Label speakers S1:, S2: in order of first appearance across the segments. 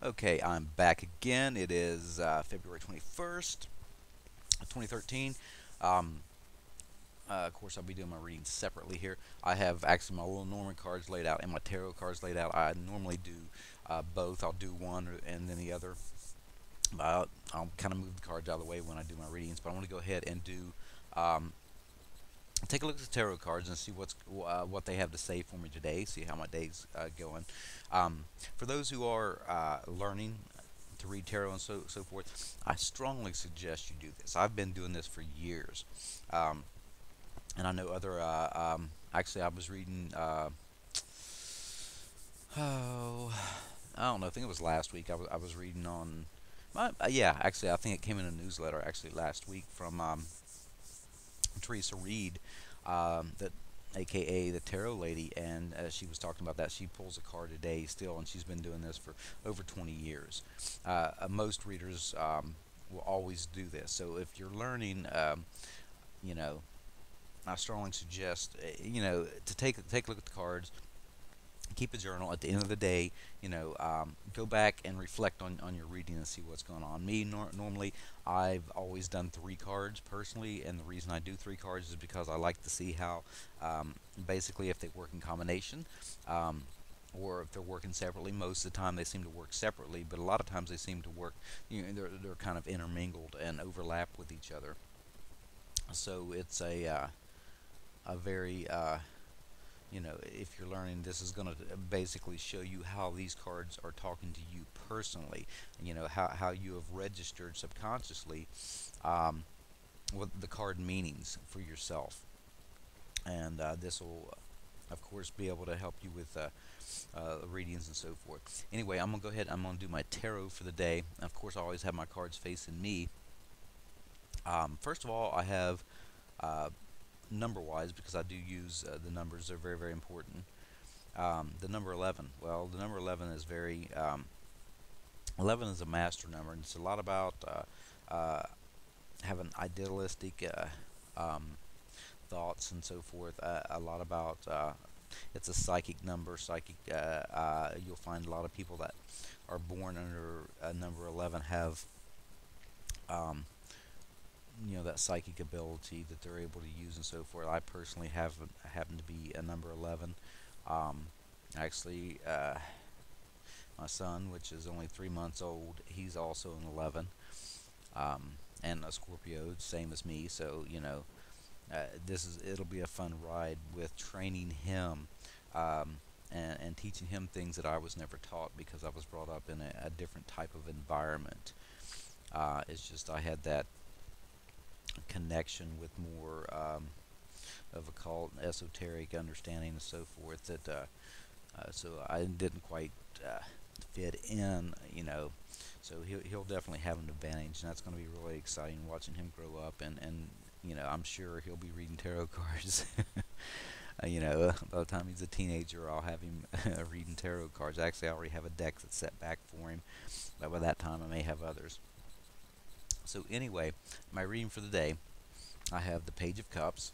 S1: Okay, I'm back again. It is February 21st, 2013. Um, of course, I'll be doing my readings separately here. I have actually my little Norman cards laid out and my tarot cards laid out. I normally do both. I'll do one and then the other. I'll kind of move the cards out of the way when I do my readings, but I want to go ahead and do um, take a look at the tarot cards and see what they have to say for me today. See how my day's going. For those who are learning to read tarot and so forth, I strongly suggest you do this. I've been doing this for years, um, and I know other. Actually, I was reading. Oh, I don't know. I think it was last week. I was reading on. Yeah, actually, I think it came in a newsletter actually last week from Teresa Reed, that AKA the Tarot Lady, and she was talking about that. She pulls a card a day still, and she's been doing this for over 20 years. Most readers will always do this. So if you're learning, you know, I strongly suggest, to take a look at the cards, keep a journal at the end of the day. Go back and reflect on your reading and see what's going on. Me, normally, I've always done three cards personally, and the reason I do three cards is because I like to see how, basically, if they work in combination. Or if they're working separately. Most of the time they seem to work separately, but a lot of times they seem to work, they're kind of intermingled and overlap with each other. So it's a very if you're learning, this is going to basically show you how these cards are talking to you personally. How you have registered subconsciously, um, what the card meanings for yourself. And this will, of course, be able to help you with readings and so forth. Anyway, I'm going to go ahead. I'm going to do my tarot for the day. Of course, I always have my cards facing me. First of all, I have uh, number wise, because I do use the numbers. They're very, very important. The number 11. Well, the number 11 is 11 is a master number, and it's a lot about having idealistic thoughts and so forth. A lot about it's a psychic number. You'll find a lot of people that are born under number 11 have um, that psychic ability that they're able to use and so forth. I personally happen to be a number 11. Um, actually, my son, which is only 3 months old, he's also an 11, and a Scorpio, same as me. So it'll be a fun ride with training him. And teaching him things that I was never taught because I was brought up in a different type of environment. It's just I had that connection with more of occult, esoteric understanding and so forth so I didn't quite fit in. So he'll definitely have an advantage, and that's going to be really exciting watching him grow up, and I'm sure he'll be reading tarot cards. By the time he's a teenager, I'll have him reading tarot cards. Actually, I already have a deck that's set back for him, but by that time I may have others. So anyway, my reading for the day, I have the Page of Cups.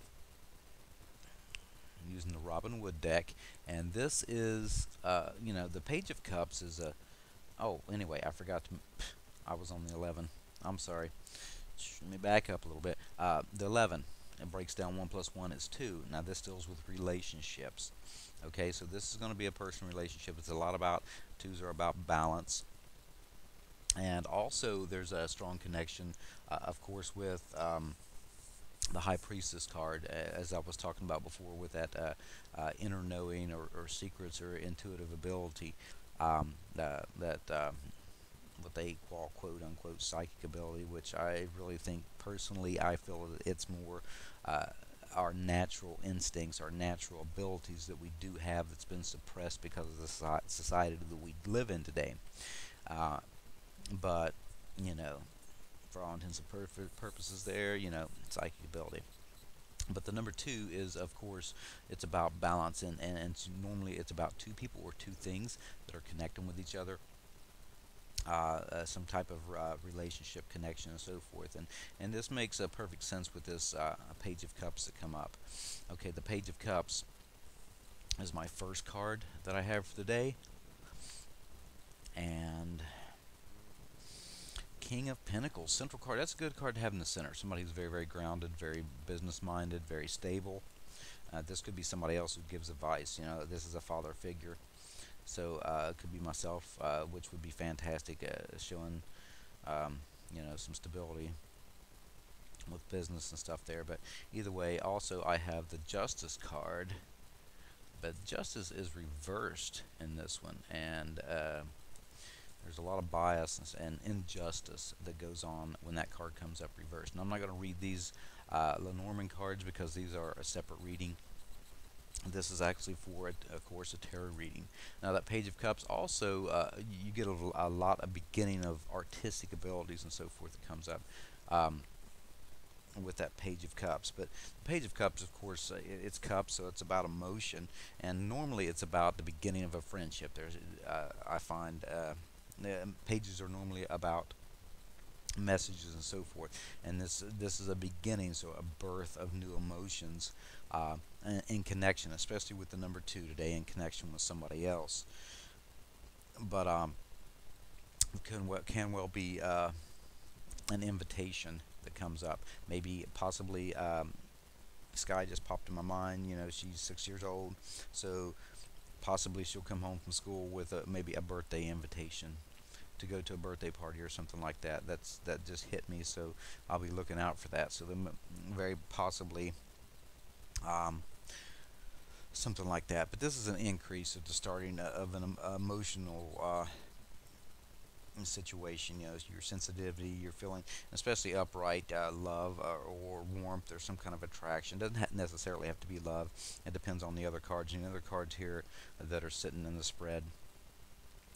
S1: I'm using the Robin Wood deck, and this is, the Page of Cups is a. Oh, anyway, I forgot to. I was on the 11. I'm sorry. Let me back up a little bit. The 11. It breaks down 1 plus 1 is 2. Now this deals with relationships. Okay, so this is going to be a personal relationship. It's a lot about twos are about balance, and also there's a strong connection, of course, with the High Priestess card, as I was talking about before, with that inner knowing or secrets or intuitive ability, that what they call quote unquote psychic ability, which I really think personally I feel that it's more uh, our natural instincts, our natural abilities that we do have that's been suppressed because of the society that we live in today. Uh, but you know, for all intents and purposes, there, psychic ability. But the number two is, of course, it's about balance, and normally it's about two people or two things that are connecting with each other, some type of relationship connection and so forth. And this makes a perfect sense with this Page of Cups that come up. Okay, the Page of Cups is my first card that I have for the day, and King of Pentacles, central card. That's a good card to have in the center. Somebody who's very, very grounded, very business-minded, very stable. This could be somebody else who gives advice. This is a father figure. So it could be myself, which would be fantastic, showing, some stability with business and stuff there. But either way, also I have the Justice card. But Justice is reversed in this one. And there's a lot of bias and injustice that goes on when that card comes up reversed. And I'm not going to read these Lenormand cards because these are a separate reading. This is actually for, of course, a tarot reading. Now, that Page of Cups also, you get a lot of beginning of artistic abilities and so forth that comes up with that Page of Cups. But the Page of Cups, of course, it's cups, so it's about emotion, and normally it's about the beginning of a friendship. I find pages are normally about messages and so forth, and this is a beginning, so a birth of new emotions in connection, especially with the number 2 today, in connection with somebody else. But can well be an invitation that comes up. Maybe possibly Sky just popped in my mind. She's 6 years old, so possibly she'll come home from school with maybe a birthday invitation to go to a birthday party or something like that. That just hit me, so I'll be looking out for that. So very possibly something like that. But this is an increase of the starting of an emotional situation. Your sensitivity, your feeling, especially upright love or warmth or some kind of attraction. Doesn't necessarily have to be love. It depends on the other cards. And the other cards here that are sitting in the spread,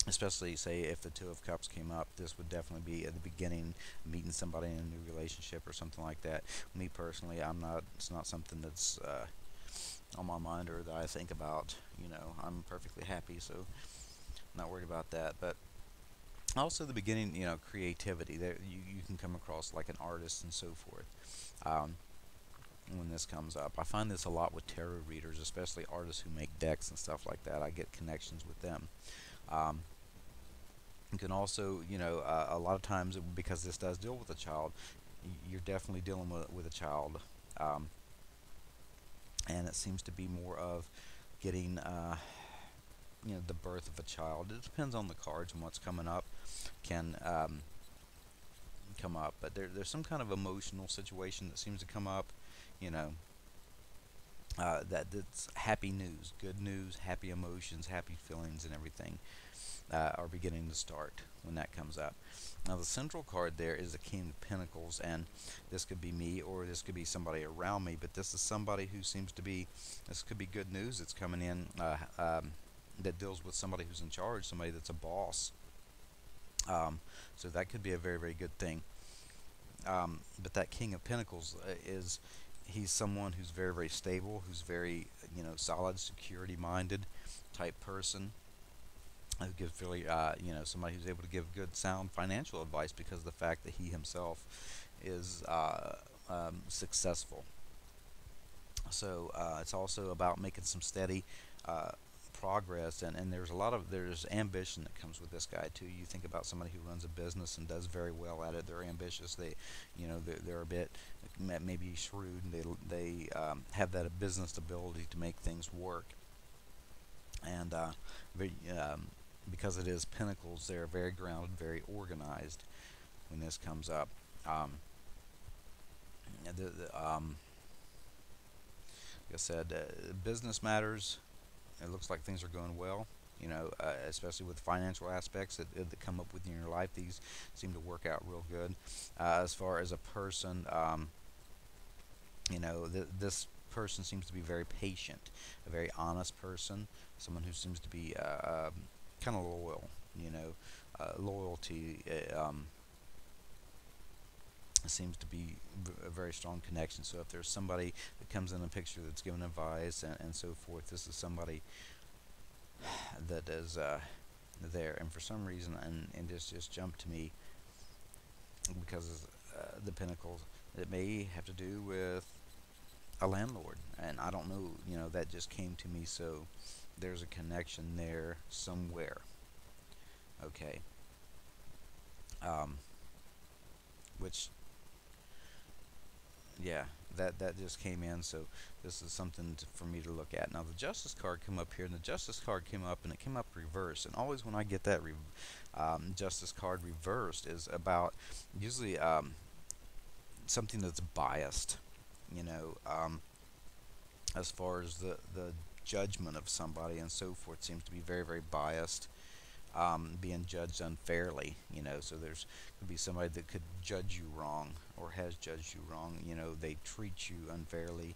S1: especially say if the 2 of Cups came up, this would definitely be at the beginning, meeting somebody in a new relationship or something like that. Me personally, it's not something that's on my mind or that I think about. I'm perfectly happy, so I'm not worried about that. But also the beginning, creativity. There you can come across like an artist and so forth. When this comes up, I find this a lot with tarot readers, especially artists who make decks and stuff like that. I get connections with them. You can also, a lot of times, because this does deal with a child, you're definitely dealing with a child, and it seems to be more of getting, the birth of a child. It depends on the cards and what's coming up can come up, but there's some kind of emotional situation that seems to come up, that's happy news, good news, happy emotions, happy feelings, and everything are beginning to start when that comes up. Now, the central card there is the King of Pentacles, and this could be me or this could be somebody around me, but this is somebody who seems to be, this could be good news that's coming in that deals with somebody who's in charge, somebody that's a boss. So that could be a very, very good thing. But that King of Pentacles he's someone who's very, very stable, who's very, solid, security-minded type person, who gives really, somebody who's able to give good, sound financial advice because of the fact that he himself is successful. So it's also about making some steady progress, and there's ambition that comes with this guy too. You think about somebody who runs a business and does very well at it. They're ambitious. They're a bit maybe shrewd, and they have that business ability to make things work. And because it is Pentacles, they're very grounded, very organized when this comes up. Like I said, business matters. It looks like things are going well, especially with financial aspects that come up within your life. These seem to work out real good. As far as a person, this person seems to be very patient, a very honest person, someone who seems to be kind of loyal. Loyalty seems to be a very strong connection. So if there's somebody that comes in a picture that's giving advice and so forth, this is somebody that is there. And for some reason, and this just jumped to me because the Pentacles, it may have to do with a landlord, and I don't know, that just came to me, so there's a connection there somewhere. Okay. which, yeah, that just came in. So this is something for me to look at. Now the justice card came up here, and the justice card came up, and it came up reversed. And always when I get that justice card reversed is about usually something that's biased. You know, as far as the judgment of somebody and so forth seems to be very, very biased, being judged unfairly. You know, so there's could be somebody that could judge you wrong or has judged you wrong. You know, they treat you unfairly.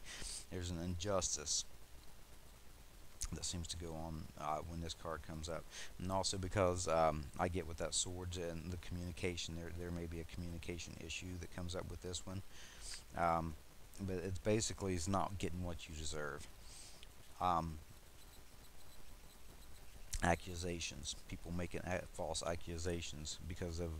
S1: There's an injustice that seems to go on when this card comes up, and also because I get with that swords and the communication. There may be a communication issue that comes up with this one, um, but it's basically is not getting what you deserve. Um, Accusations, people making false accusations because of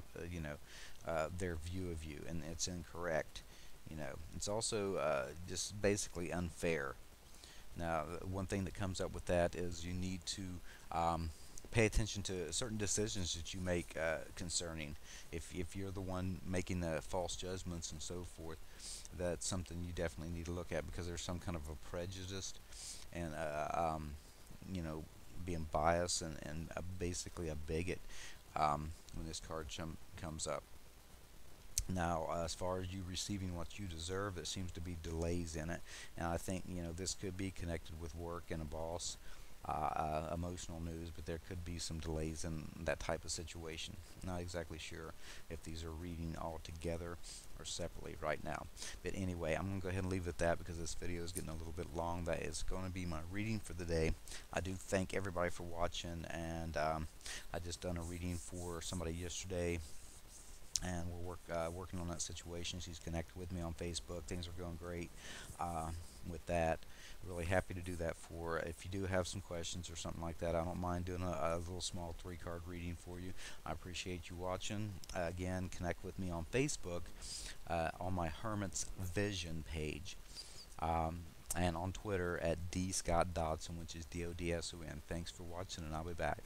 S1: their view of you, and it's incorrect. You know, it's also just basically unfair. Now, one thing that comes up with that is you need to pay attention to certain decisions that you make concerning. If you're the one making the false judgments and so forth, that's something you definitely need to look at because there's some kind of a prejudice and you know, being biased and basically a bigot when this card comes up. Now, as far as you receiving what you deserve, there seems to be delays in it, and I think this could be connected with work and a boss, emotional news, but there could be some delays in that type of situation. Not exactly sure if these are reading all together or separately right now. But anyway, I'm going to go ahead and leave it at that because this video is getting a little bit long. That is going to be my reading for the day. I do thank everybody for watching, and I just done a reading for somebody yesterday, and we're working on that situation. She's connected with me on Facebook. Things are going great with that. Really happy to do that for her. If you do have some questions or something like that, I don't mind doing a little small 3-card reading for you. I appreciate you watching. Again, connect with me on Facebook on my Hermit's Vision page, and on Twitter at dscottdodson, which is DODSON. Thanks for watching, and I'll be back.